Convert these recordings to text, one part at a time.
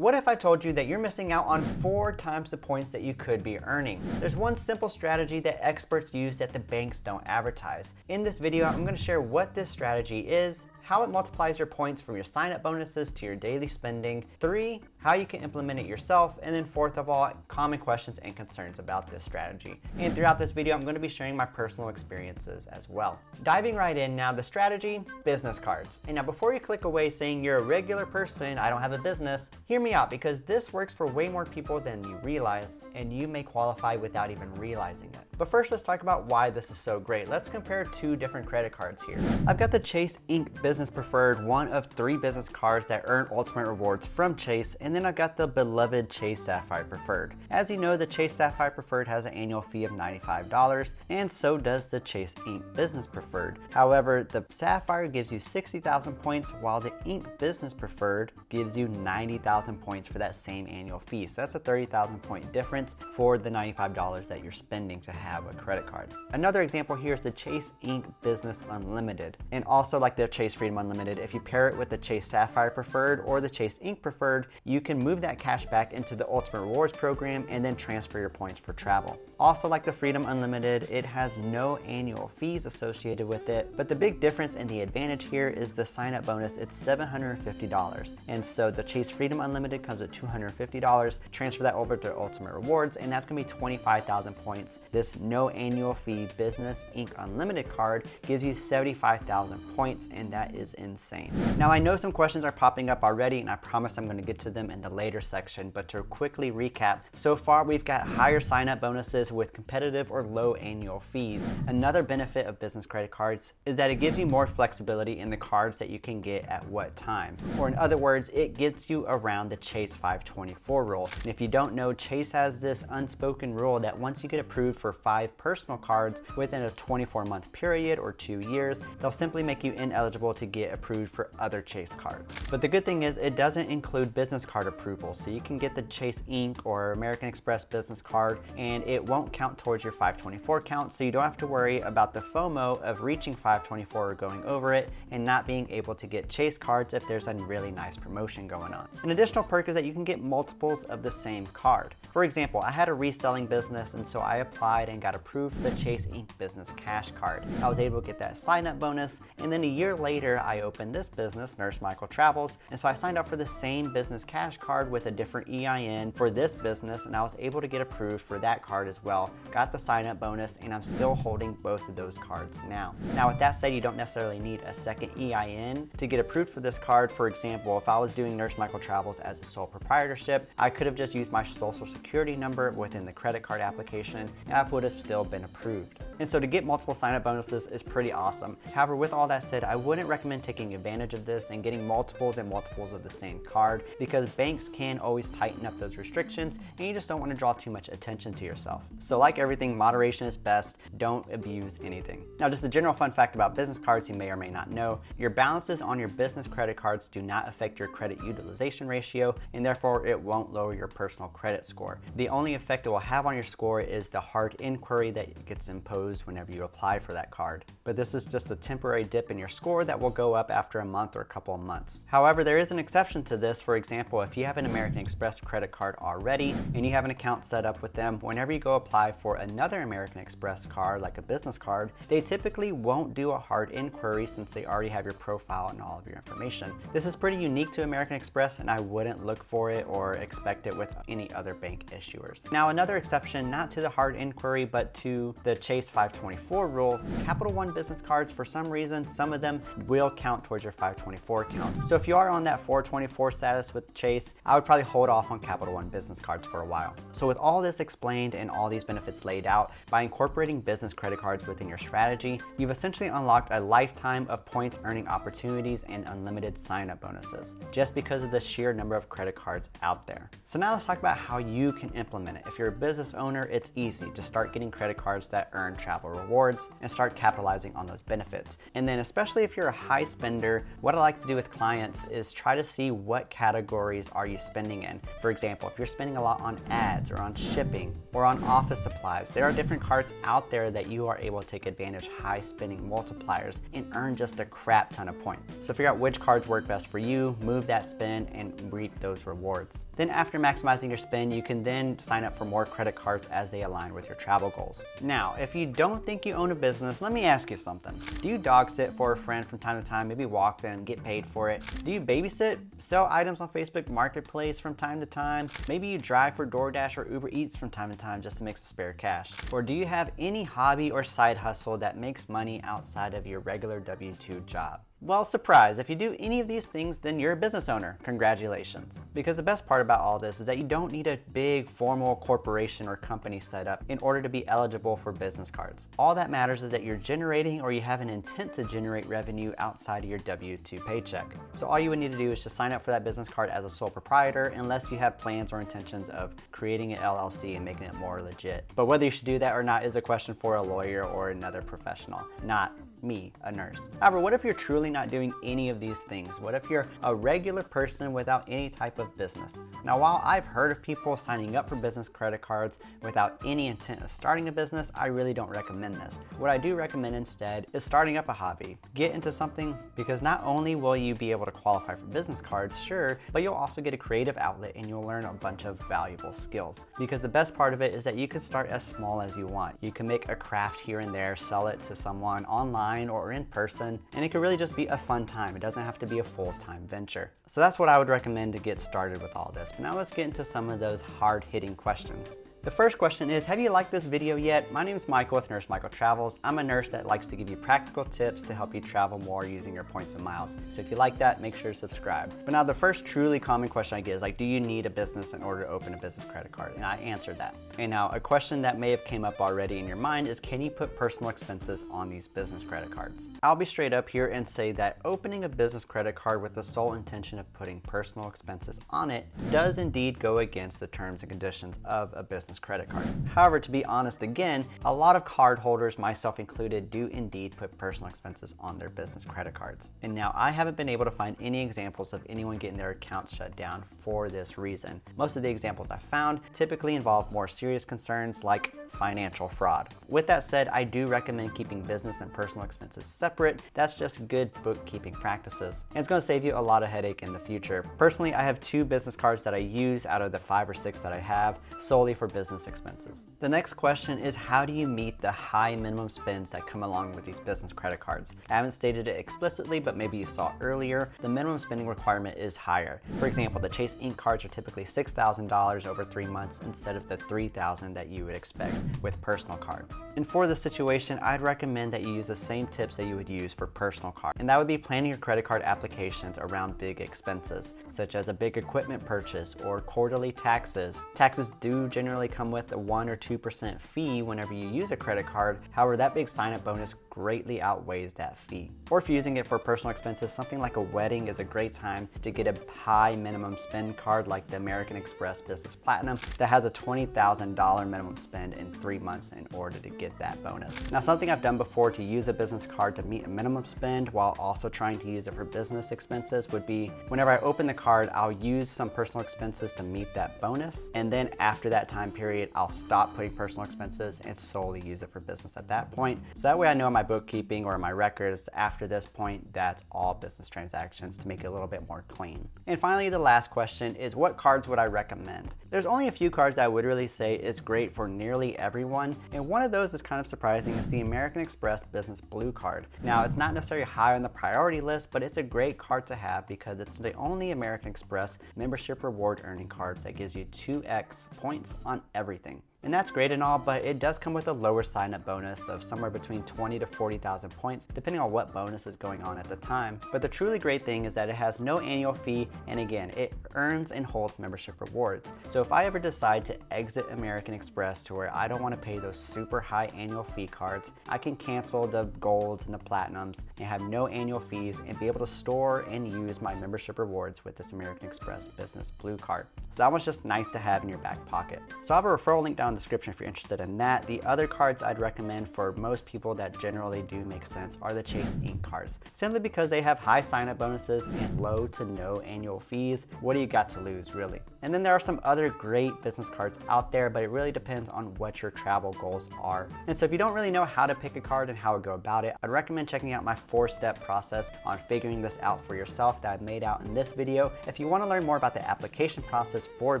What if I told you that you're missing out on 4 times the points that you could be earning? There's one simple strategy that experts use that the banks don't advertise. In this video, I'm going to share what this strategy is, how it multiplies your points from your sign-up bonuses to your daily spending, 3, how you can implement it yourself, and then 4th of all, common questions and concerns about this strategy. And throughout this video, I'm going to be sharing my personal experiences as well. Diving right in now, the strategy, business cards. And now before you click away saying you're a regular person, I don't have a business, hear me out because this works for way more people than you realize, and you may qualify without even realizing it. But first, let's talk about why this is so great. Let's compare 2 different credit cards here. I've got the Chase Inc. Business Preferred, one of 3 business cards that earn ultimate rewards from Chase, and then I've got the beloved Chase Sapphire Preferred. As you know, the Chase Sapphire Preferred has an annual fee of $95, and so does the Chase Inc. Business Preferred. However, the Sapphire gives you 60,000 points, while the Inc. Business Preferred gives you 90,000 points for that same annual fee. So that's a 30,000 point difference for the $95 that you're spending to have a credit card. Another example here is the Chase Inc. Business Unlimited, and also like the Chase Freedom Unlimited, if you pair it with the Chase Sapphire Preferred or the Chase Inc. Preferred, you can move that cash back into the Ultimate Rewards program and then transfer your points for travel. Also, like the Freedom Unlimited, it has no annual fees associated with it, but the big difference and the advantage here is the sign-up bonus. It's $750, and so the Chase Freedom Unlimited comes at $250. Transfer that over to Ultimate Rewards, and that's gonna be 25,000 points. This no annual fee Business Inc. Unlimited card gives you 75,000 points, and that is insane. Now, I know some questions are popping up already, and I promise I'm going to get to them in the later section, but to quickly recap, so far we've got higher sign-up bonuses with competitive or low annual fees. Another benefit of business credit cards is that it gives you more flexibility in the cards that you can get at what time. Or in other words, it gets you around the Chase 524 rule. And if you don't know, Chase has this unspoken rule that once you get approved for 5 personal cards within a 24-month period or 2 years, they'll simply make you ineligible to get approved for other Chase cards. But the good thing is it doesn't include business card approval, so you can get the Chase Inc. or American Express business card and it won't count towards your 524 count, so you don't have to worry about the FOMO of reaching 524 or going over it and not being able to get Chase cards if there's a really nice promotion going on. An additional perk is that you can get multiples of the same card. For example, I had a reselling business, and so I applied and got approved for the Chase Inc. Business Cash Card. I was able to get that sign-up bonus, and then a year later I opened this business, Nurse Michael Travels, and so I signed up for the same business cash card with a different EIN for this business, and I was able to get approved for that card as well. Got the sign-up bonus, and I'm still holding both of those cards now. Now, with that said, you don't necessarily need a second EIN to get approved for this card. For example, if I was doing Nurse Michael Travels as a sole proprietorship, I could have just used my social security number within the credit card application, and I would have still been approved. And so to get multiple sign-up bonuses is pretty awesome. However, with all that said, I wouldn't recommend taking advantage of this and getting multiples and multiples of the same card, because banks can always tighten up those restrictions and you just don't want to draw too much attention to yourself. So like everything, moderation is best. Don't abuse anything. Now, just a general fun fact about business cards you may or may not know, your balances on your business credit cards do not affect your credit utilization ratio, and therefore it won't lower your personal credit score. The only effect it will have on your score is the hard inquiry that gets imposed whenever you apply for that card. But this is just a temporary dip in your score that will go up after a month or a couple of months. However, there is an exception to this. For example, if you have an American Express credit card already and you have an account set up with them, whenever you go apply for another American Express card, like a business card, they typically won't do a hard inquiry since they already have your profile and all of your information. This is pretty unique to American Express, and I wouldn't look for it or expect it with any other bank issuers. Now, another exception, not to the hard inquiry, but to the Chase 524 rule, Capital One business cards, for some reason, some of them will count towards your 524 count. So if you are on that 424 status with Chase, I would probably hold off on Capital One business cards for a while. So with all this explained and all these benefits laid out, by incorporating business credit cards within your strategy, you've essentially unlocked a lifetime of points earning opportunities and unlimited sign-up bonuses, just because of the sheer number of credit cards out there. So now let's talk about how you can implement it. If you're a business owner, it's easy. Just start getting credit cards that earn travel travel rewards and start capitalizing on those benefits. And then especially if you're a high spender, what I like to do with clients is try to see what categories are you spending in. For example, if you're spending a lot on ads or on shipping or on office supplies, there are different cards out there that you are able to take advantage of high spending multipliers and earn just a crap ton of points. So figure out which cards work best for you, move that spend, and reap those rewards. Then after maximizing your spend, you can then sign up for more credit cards as they align with your travel goals. Now, if you don't think you own a business, let me ask you something. Do you dog sit for a friend from time to time, maybe walk them, get paid for it? Do you babysit, sell items on Facebook Marketplace from time to time? Maybe you drive for DoorDash or Uber Eats from time to time just to make some spare cash. Or do you have any hobby or side hustle that makes money outside of your regular W-2 job? Well, surprise, if you do any of these things, then you're a business owner. Congratulations. Because the best part about all this is that you don't need a big formal corporation or company set up in order to be eligible for business cards. All that matters is that you're generating or you have an intent to generate revenue outside of your W-2 paycheck. So all you would need to do is just sign up for that business card as a sole proprietor unless you have plans or intentions of creating an LLC and making it more legit. But whether you should do that or not is a question for a lawyer or another professional, not me, a nurse. However, what if you're truly not doing any of these things? What if you're a regular person without any type of business? Now, while I've heard of people signing up for business credit cards without any intent of starting a business, I really don't recommend this. What I do recommend instead is starting up a hobby. Get into something, because not only will you be able to qualify for business cards, sure, but you'll also get a creative outlet and you'll learn a bunch of valuable skills. Because the best part of it is that you can start as small as you want. You can make a craft here and there, sell it to someone online or in person, and it could really just be a fun time. It doesn't have to be a full-time venture. So that's what I would recommend to get started with all this. But now let's get into some of those hard-hitting questions. The first question is, have you liked this video yet? My name is Michael with Nurse Michael Travels. I'm a nurse that likes to give you practical tips to help you travel more using your points and miles. So if you like that, make sure to subscribe. But now the first truly common question I get is like, do you need a business in order to open a business credit card? And I answered that. And now a question that may have came up already in your mind is, can you put personal expenses on these business credit cards? I'll be straight up here and say that opening a business credit card with the sole intention of putting personal expenses on it does indeed go against the terms and conditions of a business credit card. However, to be honest again, a lot of card holders, myself included, do indeed put personal expenses on their business credit cards. And now I haven't been able to find any examples of anyone getting their accounts shut down for this reason. Most of the examples I found typically involve more serious concerns like financial fraud. With that said, I do recommend keeping business and personal expenses separate. That's just good bookkeeping practices. And it's going to save you a lot of headache in the future. Personally, I have 2 business cards that I use out of the 5 or 6 that I have solely for business expenses. The next question is, how do you meet the high minimum spends that come along with these business credit cards? I haven't stated it explicitly, but maybe you saw earlier, the minimum spending requirement is higher. For example, the Chase Ink cards are typically $6,000 over 3 months instead of the $3,000 that you would expect with personal cards. And for this situation, I'd recommend that you use the same tips that you would use for personal cards. And that would be planning your credit card applications around big expenses, such as a big equipment purchase or quarterly taxes. Taxes do generally come with a 1 or 2% fee whenever you use a credit card. However, that big sign-up bonus greatly outweighs that fee. Or if you're using it for personal expenses, something like a wedding is a great time to get a high minimum spend card like the American Express Business Platinum that has a $20,000 minimum spend in 3 months in order to get that bonus. Now, something I've done before to use a business card to meet a minimum spend while also trying to use it for business expenses would be, whenever I open the card, I'll use some personal expenses to meet that bonus. And then after that time period, I'll stop putting personal expenses and solely use it for business at that point. So that way I know in my bookkeeping or my records after this point, that's all business transactions to make it a little bit more clean. And finally, the last question is, what cards would I recommend? There's only a few cards that I would really say is great for nearly everyone. And one of those is kind of surprising. It's the American Express Business Blue card. Now, it's not necessarily high on the priority list, but it's a great card to have because it's the only American Express membership reward earning cards that gives you 2x points on everything. And that's great and all, but it does come with a lower sign-up bonus of somewhere between 20 to 40,000 points, depending on what bonus is going on at the time. But the truly great thing is that it has no annual fee, and again, it earns and holds membership rewards. So if I ever decide to exit American Express to where I don't want to pay those super high annual fee cards, I can cancel the golds and the platinums and have no annual fees and be able to store and use my membership rewards with this American Express Business Blue card. So that one's just nice to have in your back pocket. So I have a referral link down down in the description if you're interested in that. The other cards I'd recommend for most people that generally do make sense are the Chase Ink cards, simply because they have high sign-up bonuses and low to no annual fees. What do you got to lose, really? And then there are some other great business cards out there, but it really depends on what your travel goals are. And so if you don't really know how to pick a card and how to go about it, I'd recommend checking out my 4-step process on figuring this out for yourself that I've made out in this video. If you want to learn more about the application process for a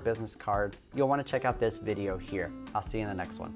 business card, you'll want to check out this video here. I'll see you in the next one.